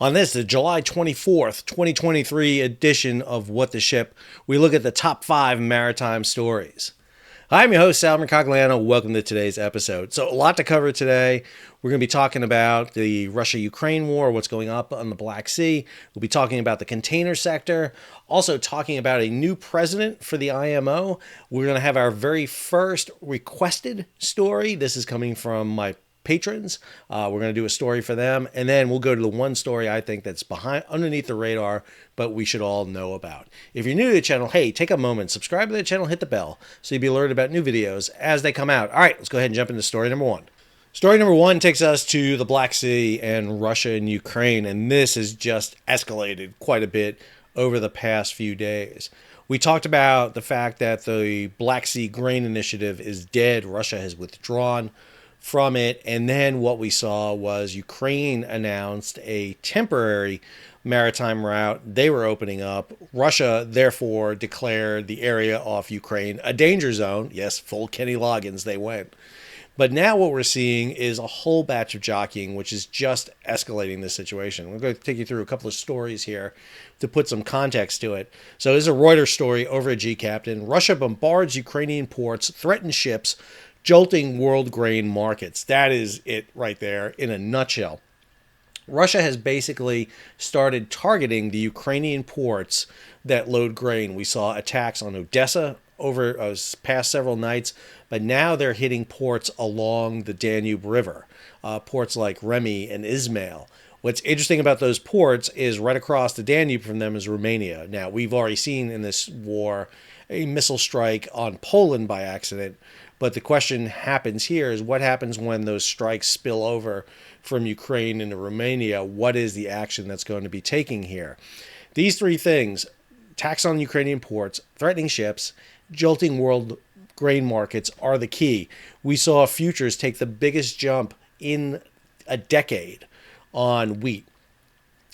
On this, the July 24th, 2023 edition of What the Ship, we look at the top 5 maritime stories. I'm your host, Sal Mercogliano. Welcome to today's episode. So a lot to cover today. We're going to be talking about the Russia-Ukraine war, what's going up on the Black Sea. We'll be talking about the container sector, also talking about a new president for the IMO. We're going to have our very first requested story. This is coming from my patrons. We're going to do a story for them, and then we'll go to the one story I think that's underneath the radar, but we should all know about. If you're new to the channel, hey, take a moment, subscribe to the channel, hit the bell so you'll be alerted about new videos as they come out. All right, let's go ahead and jump into story number 1. Story number 1 takes us to the Black Sea and Russia and Ukraine, and this has just escalated quite a bit over the past few days. We talked about the fact that the Black Sea Grain Initiative is dead. Russia has withdrawn from it, and then what we saw was Ukraine announced a temporary maritime route they were opening up. Russia therefore declared the area off Ukraine a danger zone. Yes, full Kenny Loggins they went. But now what we're seeing is a whole batch of jockeying, which is just escalating the situation. We're going to take you through a couple of stories here to put some context to it. So this is a Reuters story over at G-Captain. Russia bombards Ukrainian ports, threatens ships, jolting world grain markets. That is it right there in a nutshell. Russia has basically started targeting the Ukrainian ports that load grain. We saw attacks on Odessa over past several nights, but now they're hitting ports along the Danube River, ports like Remy and Ismail. What's interesting about those ports is right across the Danube from them is Romania. Now, we've already seen in this war a missile strike on Poland by accident, but the question happens here is what happens when those strikes spill over from Ukraine into Romania? What is the action that's going to be taking here? These three things, attacks on Ukrainian ports, threatening ships, jolting world grain markets are the key. We saw futures take the biggest jump in a decade on wheat.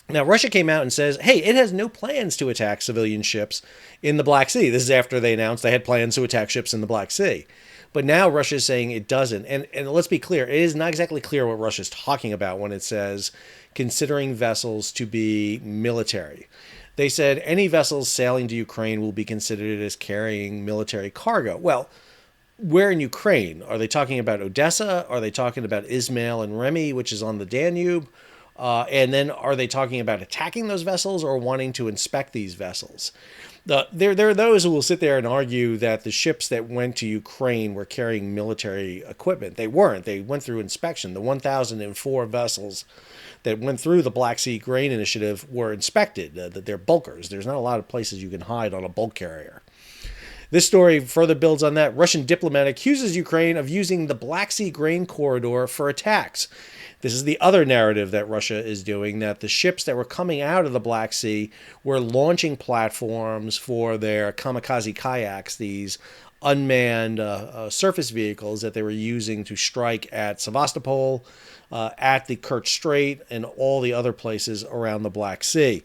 Now, Russia came out and says, hey, it has no plans to attack civilian ships in the Black Sea. This is after they announced they had plans to attack ships in the Black Sea. But now Russia is saying it doesn't. And let's be clear, it is not exactly clear what Russia is talking about when it says considering vessels to be military. They said any vessels sailing to Ukraine will be considered as carrying military cargo. Well, where in Ukraine? Are they talking about Odessa? Are they talking about Ismail and Remy, which is on the Danube? And then are they talking about attacking those vessels or wanting to inspect these vessels? There are those who will sit there and argue that the ships that went to Ukraine were carrying military equipment. They weren't. They went through inspection. The 1,004 vessels that went through the Black Sea Grain Initiative were inspected. They're bulkers. There's not a lot of places you can hide on a bulk carrier. This story further builds on that. Russian diplomat accuses Ukraine of using the Black Sea grain corridor for attacks. This is the other narrative that Russia is doing, that the ships that were coming out of the Black Sea were launching platforms for their kamikaze kayaks, these unmanned surface vehicles that they were using to strike at Sevastopol, at the Kerch Strait, and all the other places around the Black Sea.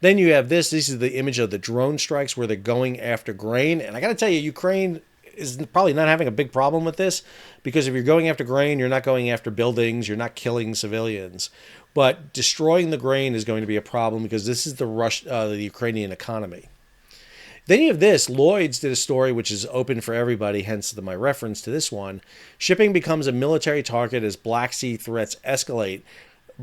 Then you have this. This is the image of the drone strikes where they're going after grain. And I got to tell you, Ukraine is probably not having a big problem with this, because if you're going after grain, you're not going after buildings, you're not killing civilians. But destroying the grain is going to be a problem because this is the Ukrainian economy. Then you have this. Lloyd's did a story which is open for everybody, hence my reference to this one. Shipping becomes a military target as Black Sea threats escalate.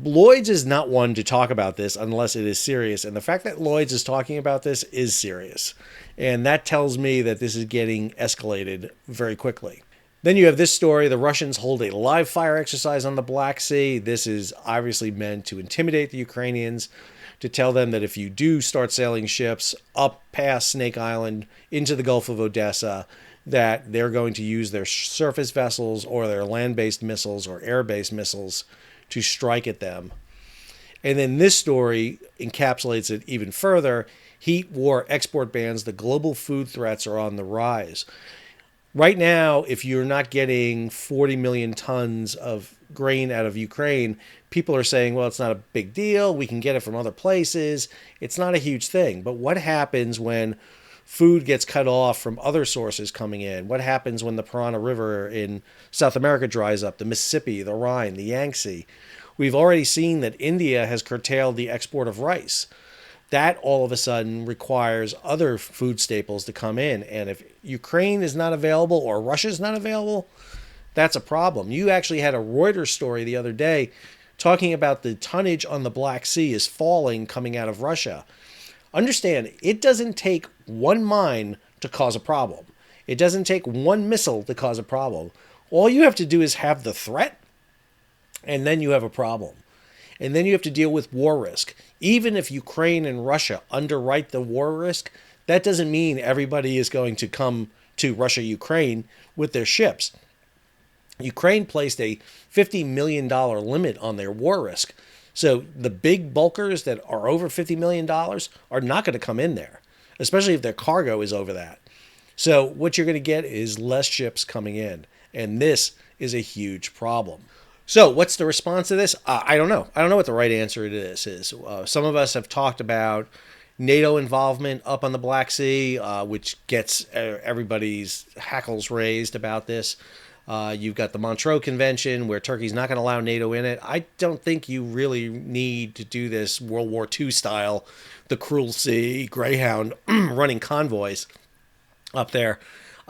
Lloyd's is not one to talk about this unless it is serious. And the fact that Lloyd's is talking about this is serious. And that tells me that this is getting escalated very quickly. Then you have this story. The Russians hold a live fire exercise on the Black Sea. This is obviously meant to intimidate the Ukrainians, to tell them that if you do start sailing ships up past Snake Island into the Gulf of Odessa, that they're going to use their surface vessels or their land-based missiles or air-based missiles to strike at them. And then this story encapsulates it even further. Heat, war, export bans, the global food threats are on the rise. Right now, if you're not getting 40 million tons of grain out of Ukraine, people are saying, well, it's not a big deal. We can get it from other places. It's not a huge thing. But what happens when food gets cut off from other sources coming in? What happens when the Parana River in South America dries up, the Mississippi, the Rhine, the Yangtze? We've already seen that India has curtailed the export of rice. That all of a sudden requires other food staples to come in. And if Ukraine is not available or Russia is not available, that's a problem. You actually had a Reuters story the other day talking about the tonnage on the Black Sea is falling coming out of Russia. Understand, it doesn't take one mine to cause a problem. It doesn't take one missile to cause a problem. All you have to do is have the threat, and then you have a problem. And then you have to deal with war risk. Even if Ukraine and Russia underwrite the war risk, that doesn't mean everybody is going to come to Russia-Ukraine with their ships. Ukraine placed a $50 million limit on their war risk. So the big bulkers that are over $50 million are not going to come in there, especially if their cargo is over that. So what you're going to get is less ships coming in. And this is a huge problem. So what's the response to this? I don't know. I don't know what the right answer to this is. Some of us have talked about NATO involvement up on the Black Sea, which gets everybody's hackles raised about this. You've got the Montreux Convention, where Turkey's not going to allow NATO in it. I don't think you really need to do this World War II style, the Cruel Sea, Greyhound running convoys up there.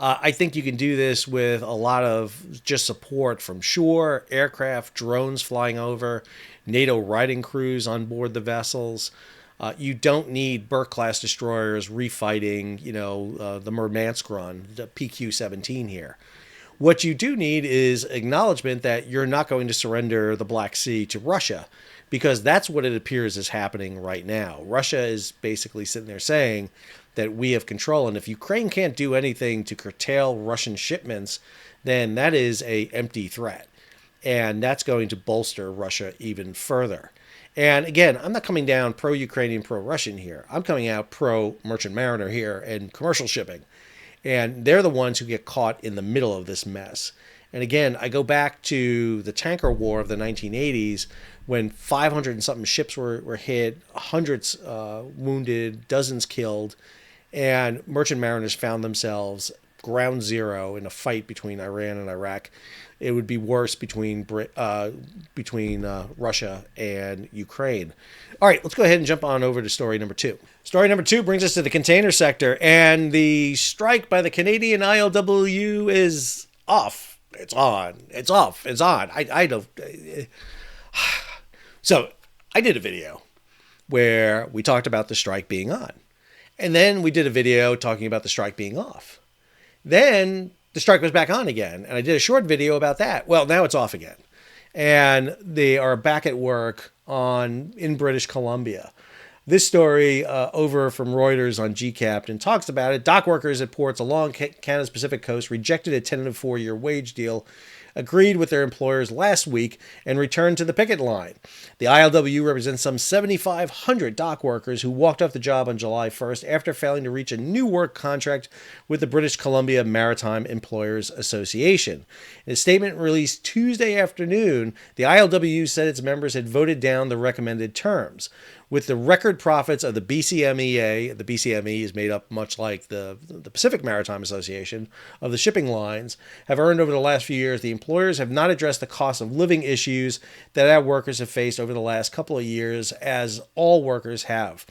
I think you can do this with a lot of just support from shore, aircraft, drones flying over, NATO riding crews on board the vessels. You don't need Burke-class destroyers refighting, the Murmansk run, the PQ-17 here. What you do need is acknowledgement that you're not going to surrender the Black Sea to Russia, because that's what it appears is happening right now. Russia is basically sitting there saying that we have control, and if Ukraine can't do anything to curtail Russian shipments, then that is an empty threat, and that's going to bolster Russia even further. And again, I'm not coming down pro-Ukrainian, pro-Russian here. I'm coming out pro-merchant mariner here and commercial shipping. And they're the ones who get caught in the middle of this mess. And again, I go back to the tanker war of the 1980s when 500 and something ships were hit, hundreds wounded, dozens killed, and merchant mariners found themselves ground zero in a fight between Iran and Iraq. It would be worse between Russia and Ukraine. All right, let's go ahead and jump on over to story number 2. Story number 2 brings us to the container sector, and the strike by the Canadian ILWU is off. It's on. It's off. It's on. I don't. So I did a video where we talked about the strike being on, and then we did a video talking about the strike being off. Then the strike was back on again, and I did a short video about that. Well, now it's off again, and they are back at work in British Columbia. This story over from Reuters on G-Captain talks about it. Dock workers at ports along Canada's Pacific coast rejected a tentative 4-year wage deal agreed with their employers last week and returned to the picket line. The ILWU represents some 7,500 dock workers who walked off the job on July 1st after failing to reach a new work contract with the British Columbia Maritime Employers Association. In a statement released Tuesday afternoon, the ILWU said its members had voted down the recommended terms. With the record profits of the BCMEA, the BCME is made up much like the Pacific Maritime Association, of the shipping lines, have earned over the last few years, the employers have not addressed the cost of living issues that our workers have faced over the last couple of years, as all workers have.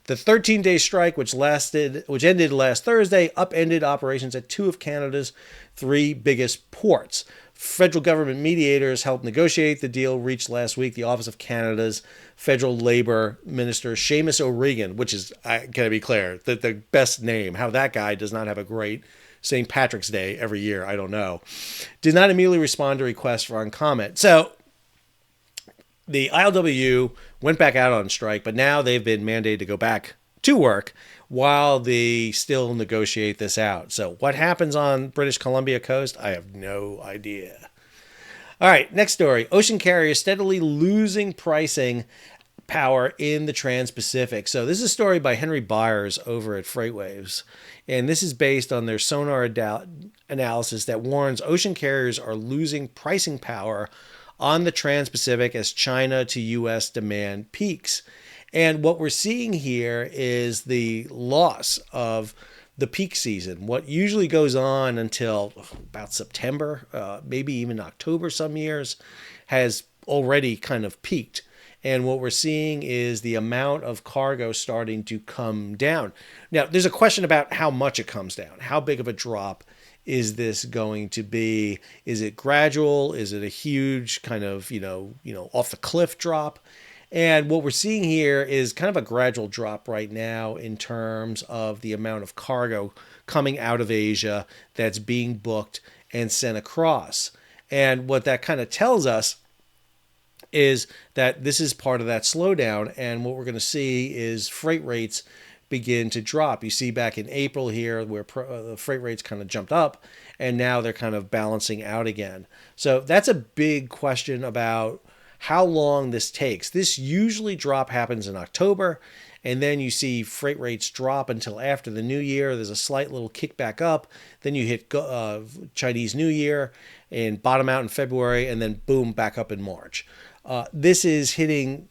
The 13-day strike, which ended last Thursday, upended operations at 2 of Canada's 3 biggest ports. Federal government mediators helped negotiate the deal reached last week. The Office of Canada's Federal Labor Minister, Seamus O'Regan, which is, can I be clear, the best name. How that guy does not have a great St. Patrick's Day every year, I don't know. Did not immediately respond to requests for comment. So the ILWU went back out on strike, but now they've been mandated to go back to work while they still negotiate this out. So what happens on British Columbia coast? I have no idea. All right, next story. Ocean carriers steadily losing pricing power in the Trans-Pacific. So this is a story by Henry Byers over at FreightWaves, and this is based on their sonar analysis that warns ocean carriers are losing pricing power on the Trans-Pacific as China to U.S. demand peaks. And what we're seeing here is the loss of the peak season. What usually goes on until about September, maybe even October some years, has already kind of peaked. And what we're seeing is the amount of cargo starting to come down. Now, there's a question about how much it comes down. How big of a drop is this going to be? Is it gradual? Is it a huge kind of, off the cliff drop? And what we're seeing here is kind of a gradual drop right now in terms of the amount of cargo coming out of Asia that's being booked and sent across. And what that kind of tells us is that this is part of that slowdown, and what we're going to see is freight rates begin to drop. You see back in April here where the freight rates kind of jumped up, and now they're kind of balancing out again. So that's a big question about how long this takes. This usually drop happens in October, and then you see freight rates drop until after the new year. There's a slight little kickback up. Then you hit Chinese New Year and bottom out in February, and then boom, back up in March. This is hitting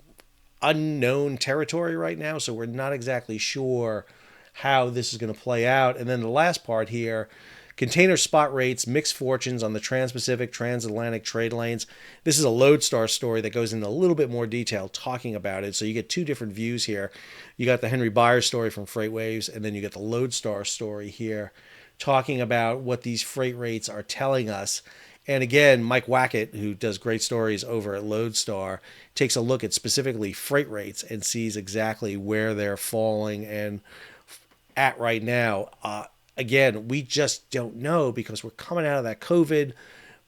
unknown territory right now, so we're not exactly sure how this is going to play out. And then the last part here, container spot rates, mixed fortunes on the Trans-Pacific, transatlantic trade lanes. This is a Lodestar story that goes into a little bit more detail talking about it. So you get two different views here. You got the Henry Byers story from FreightWaves, and then you get the Lodestar story here talking about what these freight rates are telling us. And again, Mike Wackett, who does great stories over at Lodestar, takes a look at specifically freight rates and sees exactly where they're falling and at right now. Again, we just don't know because we're coming out of that COVID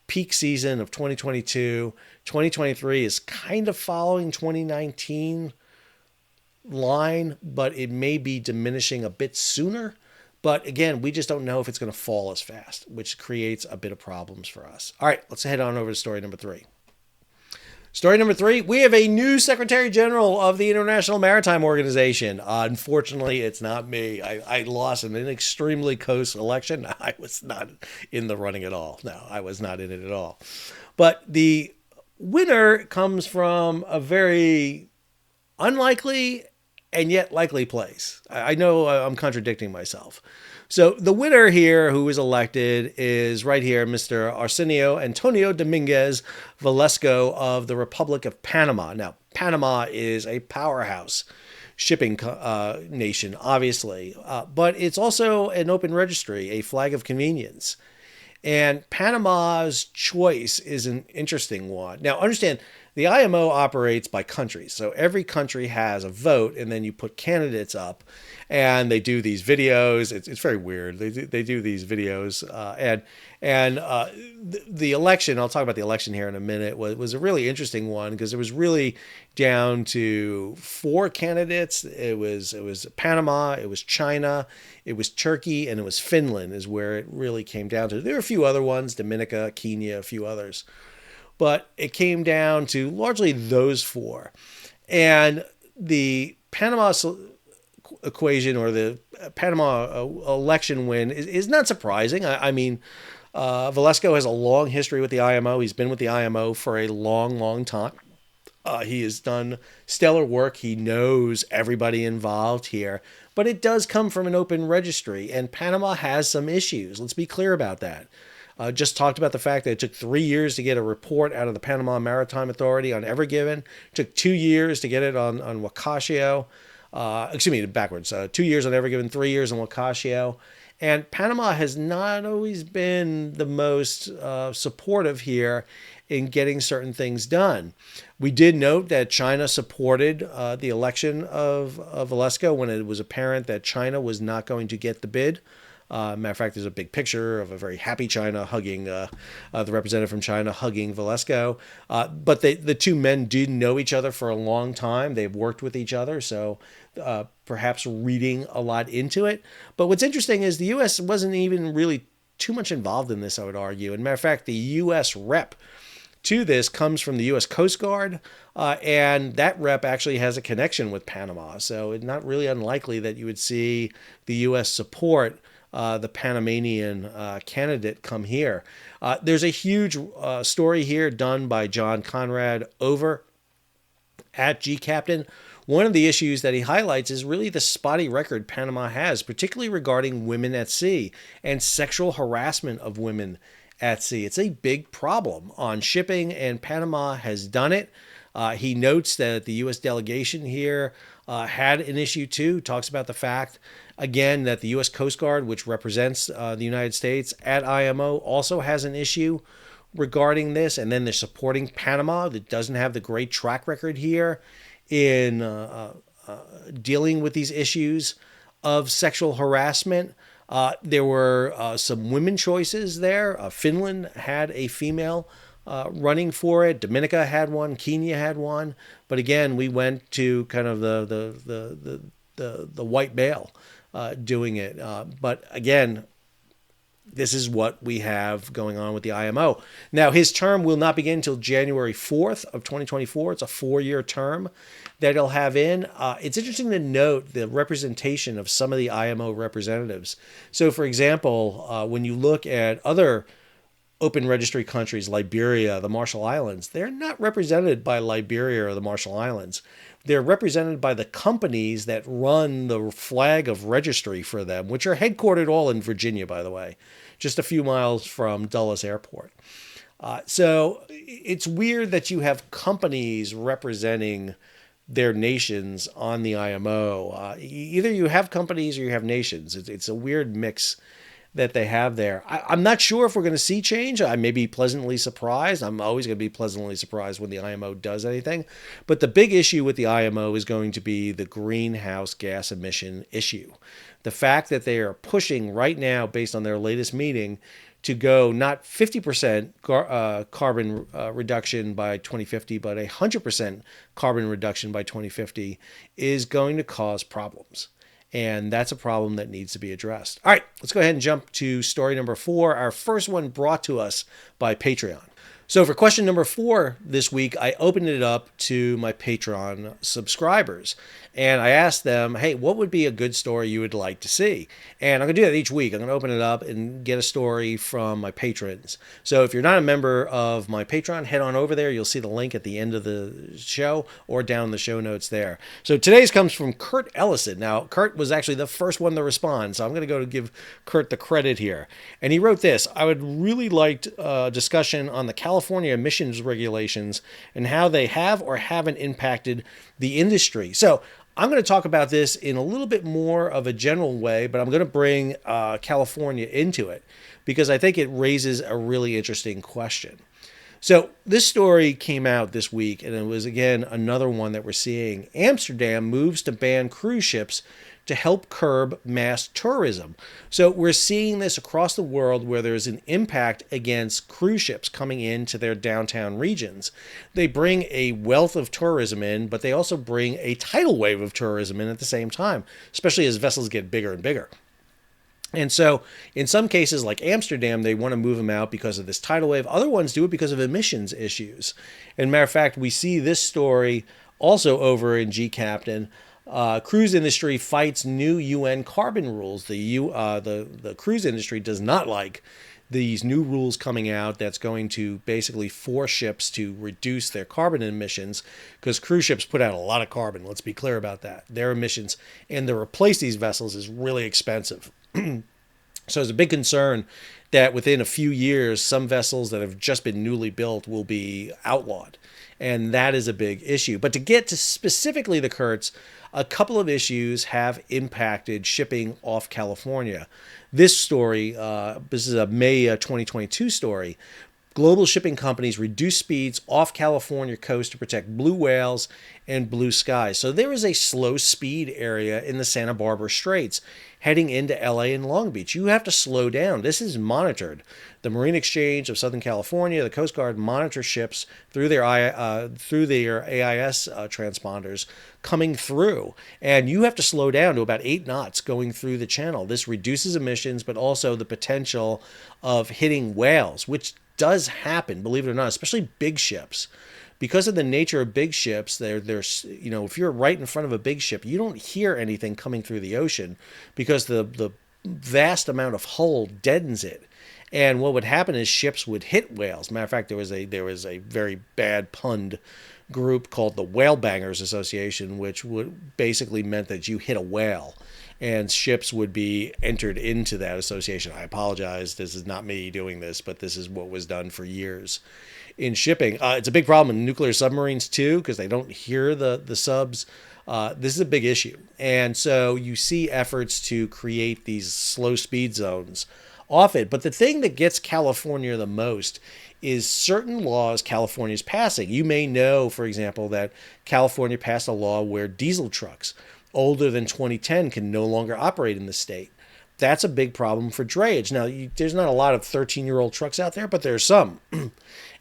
peak season of 2022. 2023 is kind of following 2019 line, but it may be diminishing a bit sooner. But again, we just don't know if it's going to fall as fast, which creates a bit of problems for us. All right, let's head on over to story number 3. Story number 3, we have a new Secretary General of the International Maritime Organization. Unfortunately, it's not me. I lost in an extremely close election. I was not in the running at all. No, I was not in it at all. But the winner comes from a very unlikely and yet likely place. I know I'm contradicting myself. So the winner here who was elected is right here, Mr. Arsenio Antonio Dominguez Velasco of the Republic of Panama. Now, Panama is a powerhouse shipping nation, obviously, but it's also an open registry, a flag of convenience. And Panama's choice is an interesting one. Now, understand, the IMO operates by countries. So every country has a vote, and then you put candidates up, and they do these videos. It's very weird. They do these videos, and the election. I'll talk about the election here in a minute. Was a really interesting one because it was really down to 4 candidates. It was Panama, it was China, it was Turkey, and it was Finland. Is where it really came down to. There were a few other ones: Dominica, Kenya, a few others. But it came down to largely those 4. And the Panama equation or the Panama election win is not surprising. I mean, Velasco has a long history with the IMO. He's been with the IMO for a long, long time. He has done stellar work. He knows everybody involved here. But it does come from an open registry, and Panama has some issues. Let's be clear about that. Just talked about the fact that it took 3 years to get a report out of the Panama Maritime Authority on Ever Given. It took 2 years to get it on Wakashio. Backwards. 2 years on Ever Given, 3 years on Wakashio. And Panama has not always been the most supportive here in getting certain things done. We did note that China supported the election of Velasco when it was apparent that China was not going to get the bid. Matter of fact, there's a big picture of a very happy China hugging the representative from China hugging Velasco. But the two men did know each other for a long time. They've worked with each other, so perhaps reading a lot into it. But what's interesting is the U.S. wasn't even really too much involved in this, I would argue. And matter of fact, the U.S. rep to this comes from the U.S. Coast Guard, and that rep actually has a connection with Panama. So it's not really unlikely that you would see the U.S. support the Panamanian candidate come here. There's a huge story here done by John Conrad over at G-Captain. One of the issues that he highlights is really the spotty record Panama has, particularly regarding women at sea and sexual harassment of women at sea. It's a big problem on shipping, and Panama has done it. He notes that the U.S. delegation here had an issue too, talks about the fact, again, that the U.S. Coast Guard, which represents the United States at IMO, also has an issue regarding this. And then they're supporting Panama, that doesn't have the great track record here in dealing with these issues of sexual harassment. There were some women choices there. Finland had a female running for it. Dominica had one. Kenya had one. But again, we went to kind of the white male doing it. But again, this is what we have going on with the IMO. Now, his term will not begin until January 4th of 2024. It's a 4-year term that he'll have in. It's interesting to note the representation of some of the IMO representatives. So, for example, when you look at other open registry countries, Liberia, the Marshall Islands, they're not represented by Liberia or the Marshall Islands. They're represented by the companies that run the flag of registry for them, which are headquartered all in Virginia, by the way, just a few miles from Dulles Airport. So it's weird that you have companies representing their nations on the IMO. Either you have companies or you have nations. It's a weird mix that they have there. I'm not sure if we're going to see change. I may be pleasantly surprised. I'm always going to be pleasantly surprised when the IMO does anything. But the big issue with the IMO is going to be the greenhouse gas emission issue. The fact that they are pushing right now, based on their latest meeting, to go not 50% carbon reduction by 2050, but 100% carbon reduction by 2050 is going to cause problems. And that's a problem that needs to be addressed. All right, let's go ahead and jump to story number 4. Our first one brought to us by Patreon. So for question number 4 this week, I opened it up to my Patreon subscribers. And I asked them, hey, what would be a good story you would like to see? And I'm going to do that each week. I'm going to open it up and get a story from my patrons. So if you're not a member of my Patreon, head on over there. You'll see the link at the end of the show or down in the show notes there. So today's comes from Kurt Ellison. Now, Kurt was actually the first one to respond, so I'm going to give Kurt the credit here. And he wrote this: I would really like a discussion on the California emissions regulations and how they have or haven't impacted the industry. So I'm going to talk about this in a little bit more of a general way, but I'm going to bring California into it because I think it raises a really interesting question. So this story came out this week, and it was, again, another one that we're seeing. Amsterdam moves to ban cruise ships to help curb mass tourism. So we're seeing this across the world where there's an impact against cruise ships coming into their downtown regions. They bring a wealth of tourism in, but they also bring a tidal wave of tourism in at the same time, especially as vessels get bigger and bigger. And so in some cases, like Amsterdam, they want to move them out because of this tidal wave. Other ones do it because of emissions issues. And matter of fact, we see this story also over in G Captain. Cruise industry fights new UN carbon rules. The cruise industry does not like these new rules coming out that's going to basically force ships to reduce their carbon emissions, because cruise ships put out a lot of carbon. Let's be clear about that. Their emissions, and to replace these vessels is really expensive. So there's a big concern that within a few years, some vessels that have just been newly built will be outlawed. And that is a big issue. But to get to specifically the Kurtz, a couple of issues have impacted shipping off California. This story, this is a May 2022 story. Global shipping companies reduce speeds off California coast to protect blue whales and blue skies. So there is a slow speed area in the Santa Barbara Straits heading into LA and Long Beach. You have to slow down. This is monitored. The Marine Exchange of Southern California, the Coast Guard monitor ships through their AIS transponders coming through. And you have to slow down to about 8 knots going through the channel. This reduces emissions, but also the potential of hitting whales, which does happen, believe it or not, especially big ships. Because of the nature of big ships, there's if you're right in front of a big ship, you don't hear anything coming through the ocean because the vast amount of hull deadens it. And what would happen is ships would hit whales. Matter of fact, there was a very bad punned group called the Whale Bangers Association, which basically meant that you hit a whale. and ships would be entered into that association. I apologize. This is not me doing this, but this is what was done for years in shipping. It's a big problem in nuclear submarines too, because they don't hear the subs. This is a big issue. And so you see efforts to create these slow speed zones off it. But the thing that gets California the most is certain laws California is passing. You may know, for example, that California passed a law where diesel trucks older than 2010 can no longer operate in the state. That's a big problem for drayage. Now, there's not a lot of 13-year-old trucks out there, but there are some.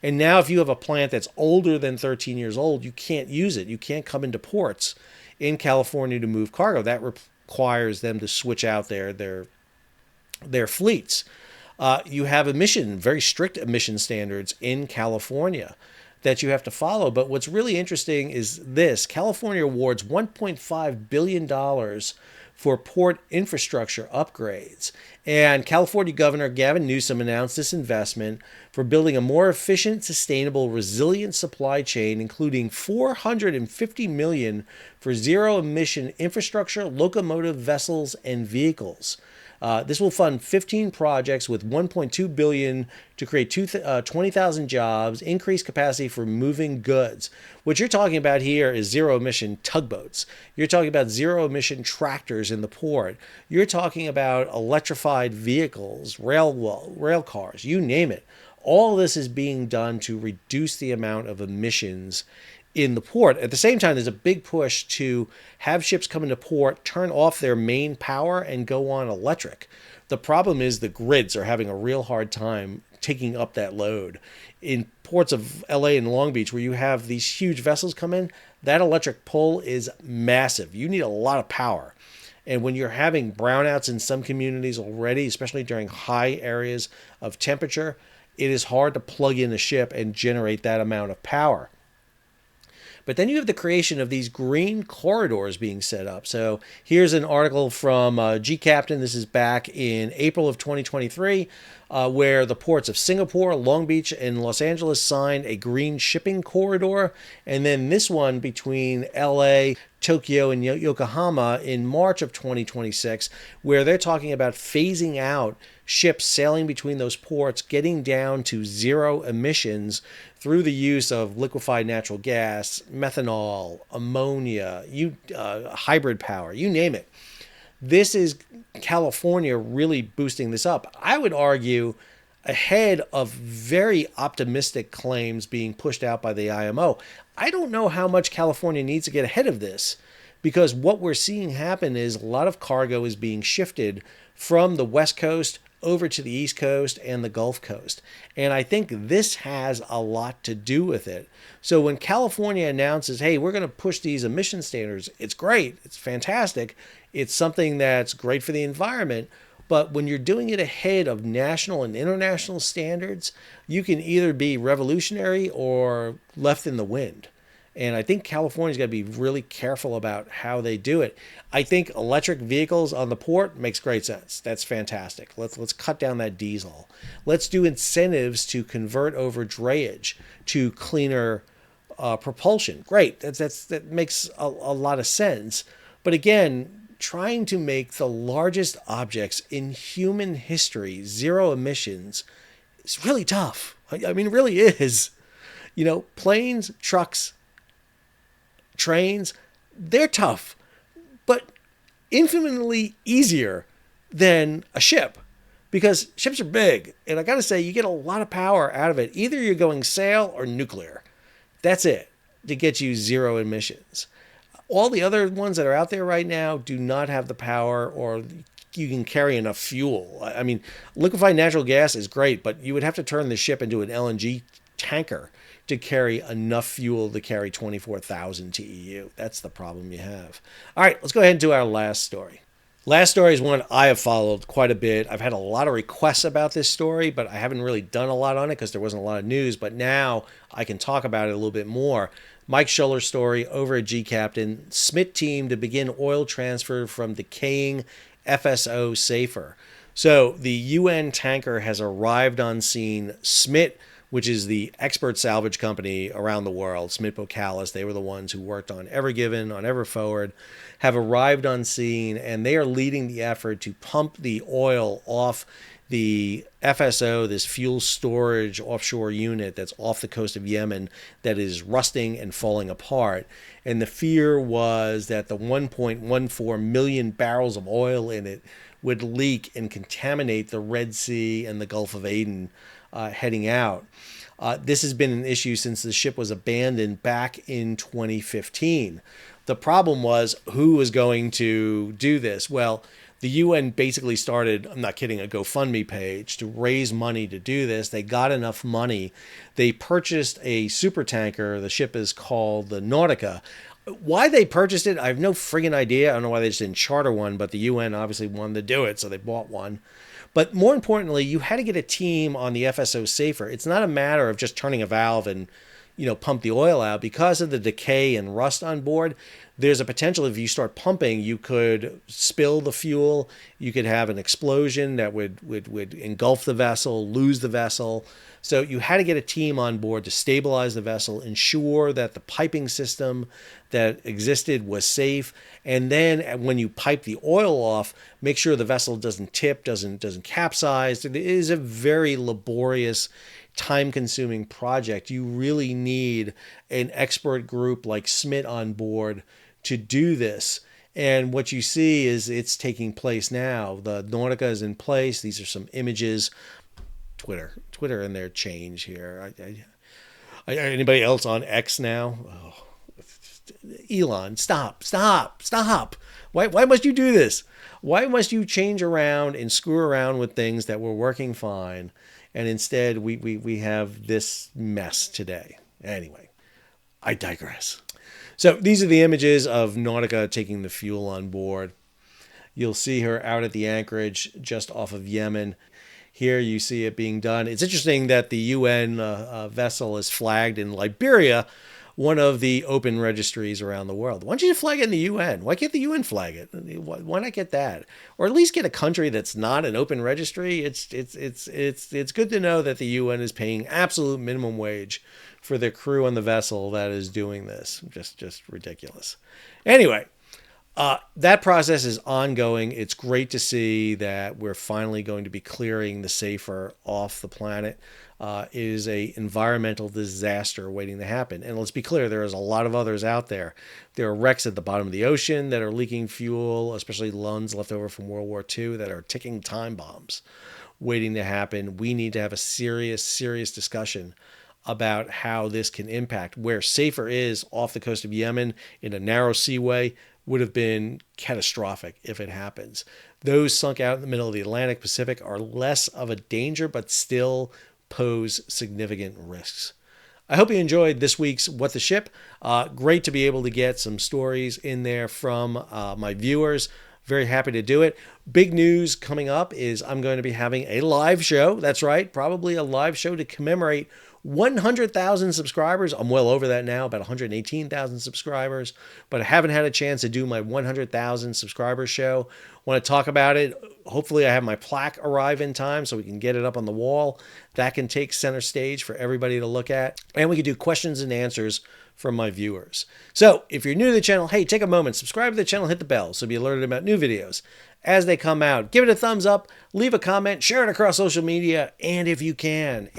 And now if you have a plant that's older than 13 years old, you can't use it. You can't come into ports in California to move cargo. That requires them to switch out their fleets. You have very strict emission standards in California that you have to follow. But what's really interesting is this. California awards $1.5 billion for port infrastructure upgrades. And California Governor Gavin Newsom announced this investment for building a more efficient, sustainable, resilient supply chain, including $450 million for zero-emission infrastructure, locomotive vessels, and vehicles. This will fund 15 projects with $1.2 billion to create 20,000 jobs, increase capacity for moving goods. What you're talking about here is zero-emission tugboats. You're talking about zero-emission tractors in the port. You're talking about electrified vehicles, rail cars, you name it. All this is being done to reduce the amount of emissions in the port. At the same time, there's a big push to have ships come into port, turn off their main power, and go on electric. The problem is the grids are having a real hard time taking up that load. In ports of LA and Long Beach, where you have these huge vessels come in, that electric pull is massive. You need a lot of power. And when you're having brownouts in some communities already, especially during high areas of temperature, it is hard to plug in a ship and generate that amount of power. But then you have the creation of these green corridors being set up. So here's an article from G-Captain. This is back in April of 2023, where the ports of Singapore, Long Beach, and Los Angeles signed a green shipping corridor. And then this one between LA, Tokyo, and Yokohama in March of 2026, where they're talking about phasing out ships sailing between those ports, getting down to zero emissions through the use of liquefied natural gas, methanol, ammonia, hybrid power, you name it. This is California really boosting this up. I would argue ahead of very optimistic claims being pushed out by the IMO. I don't know how much California needs to get ahead of this, because what we're seeing happen is a lot of cargo is being shifted from the West Coast over to the East Coast and the Gulf Coast. And I think this has a lot to do with it. So when California announces, hey, we're going to push these emission standards, it's great. It's fantastic. It's something that's great for the environment. But when you're doing it ahead of national and international standards, you can either be revolutionary or left in the wind. And I think California's got to be really careful about how they do it. I think electric vehicles on the port makes great sense. That's fantastic. Let's cut down that diesel. Let's do incentives to convert over drayage to cleaner propulsion. Great. That makes a lot of sense. But again, trying to make the largest objects in human history zero emissions is really tough. I mean, it really is. You know, planes, trucks, trains, they're tough, but infinitely easier than a ship, because ships are big. And I got to say, you get a lot of power out of it. Either you're going sail or nuclear. That's it to get you zero emissions. All the other ones that are out there right now do not have the power, or you can carry enough fuel. I mean, liquefied natural gas is great, but you would have to turn the ship into an LNG tanker to carry enough fuel to carry 24,000 TEU. That's the problem you have. All right, let's go ahead and do our last story. Last story is one I have followed quite a bit. I've had a lot of requests about this story, but I haven't really done a lot on it because there wasn't a lot of news. But now I can talk about it a little bit more. Mike Schuller's story over at G-Captain. SMIT team to begin oil transfer from Decaying FSO safer. So the UN tanker has arrived on scene. SMIT which is the expert salvage company around the world, SMIT. They were the ones who worked on Ever Given, on Ever Forward, have arrived on scene, and they are leading the effort to pump the oil off the FSO, this fuel storage offshore unit that's off the coast of Yemen that is rusting and falling apart. And the fear was that the 1.14 million barrels of oil in it would leak and contaminate the Red Sea and the Gulf of Aden heading out. This has been an issue since the ship was abandoned back in 2015. The problem was, who was going to do this? Well, the UN basically started, I'm not kidding, a GoFundMe page to raise money to do this. They got enough money. They purchased a super tanker. The ship is called the Nautica. Why they purchased it, I have no friggin' idea. I don't know why they just didn't charter one, but the UN obviously wanted to do it, so they bought one. But more importantly, you had to get a team on the FSO safer. It's not a matter of just turning a valve and pump the oil out. Because of the decay and rust on board, there's a potential if you start pumping, you could spill the fuel, you could have an explosion that would engulf the vessel, lose the vessel. So you had to get a team on board to stabilize the vessel, ensure that the piping system that existed was safe, and then when you pipe the oil off, make sure the vessel doesn't tip, doesn't capsize. It is a very laborious, time-consuming project. You really need an expert group like SMIT on board to do this. And what you see is it's taking place now. The Nautica is in place. These are some images. Twitter and their change here. Anybody else on X now? Oh, Elon, stop. Why must you do this? Why must you change around and screw around with things that were working fine? And instead, we have this mess today. Anyway, I digress. So these are the images of Nautica taking the fuel on board. You'll see her out at the anchorage just off of Yemen. Here you see it being done. It's interesting that the UN vessel is flagged in Liberia, one of the open registries around the world. Why don't you flag it in the UN? Why can't the UN flag it? Why not get that? Or at least get a country that's not an open registry. It's good to know that the UN is paying absolute minimum wage for the crew on the vessel that is doing this. Just ridiculous. Anyway, that process is ongoing. It's great to see that we're finally going to be clearing the safer off the planet. It is an environmental disaster waiting to happen. And let's be clear, there is a lot of others out there. There are wrecks at the bottom of the ocean that are leaking fuel, especially Lunds left over from World War II, that are ticking time bombs waiting to happen. We need to have a serious discussion about how this can impact. Where safer is off the coast of Yemen in a narrow seaway would have been catastrophic if it happens. Those sunk out in the middle of the Atlantic Pacific are less of a danger, but still pose significant risks. I hope you enjoyed this week's What the Ship. Great to be able to get some stories in there from my viewers. Very happy to do it. Big news coming up is I'm going to be having a live show. That's right, probably a live show to commemorate 100,000 subscribers. I'm well over that now, about 118,000 subscribers, but I haven't had a chance to do my 100,000 subscriber show. Want to talk about it. Hopefully I have my plaque arrive in time so we can get it up on the wall. That can take center stage for everybody to look at. And we can do questions and answers from my viewers. So if you're new to the channel, hey, take a moment, subscribe to the channel, hit the bell so you'll be alerted about new videos as they come out. Give it a thumbs up, leave a comment, share it across social media, and if you can,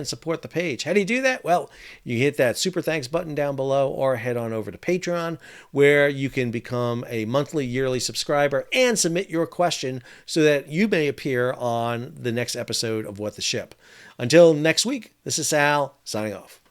support the page. How do you do that? Well, you hit that super thanks button down below or head on over to Patreon, where you can become a monthly, yearly subscriber and submit your question so that you may appear on the next episode of What the Ship. Until next week, this is Sal, signing off.